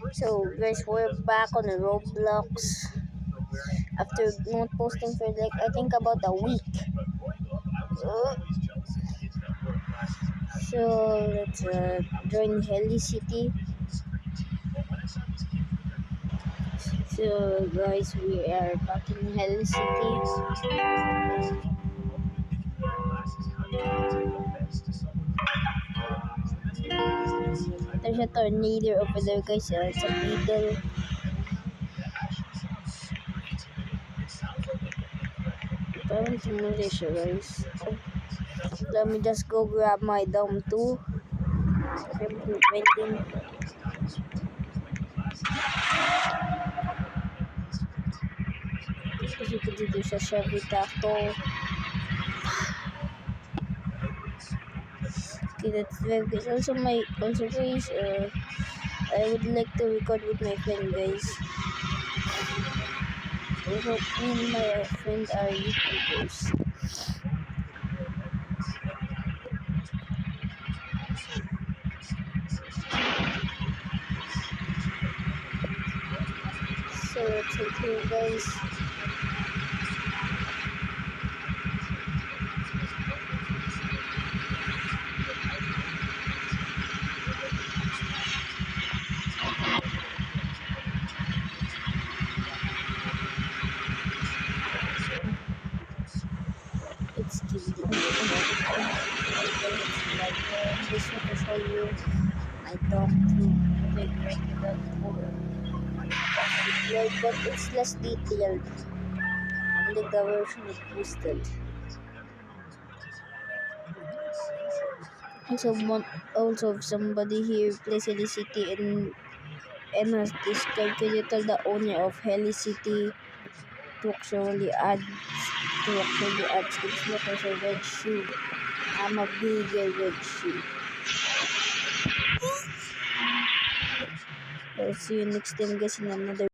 So guys, we're back on the Roblox after not posting for like I think about a week. Uh, so let's join Helicity. So guys, we are back in Helicity. There's a tornado over there, guys. It's a beetle. Parang tumuli siya, guys. Let me just go grab my dome too. I'm waiting. Kasi dito siya Chevy Taco. Okay, that's very good. Also guys, I would like to record with my friend, guys. Also, me and my friend are YouTubers. So let's hit here, guys. It's giving me this one to show you my dog too. Like regular but it's less detailed. Only the version is boosted. Also, if somebody here plays Helicity and has this card, can you tell the owner of Helicity to actually add skills? Look, there's a red shoe. I'm a bigger red shoe. I'll see you next time, guys, in another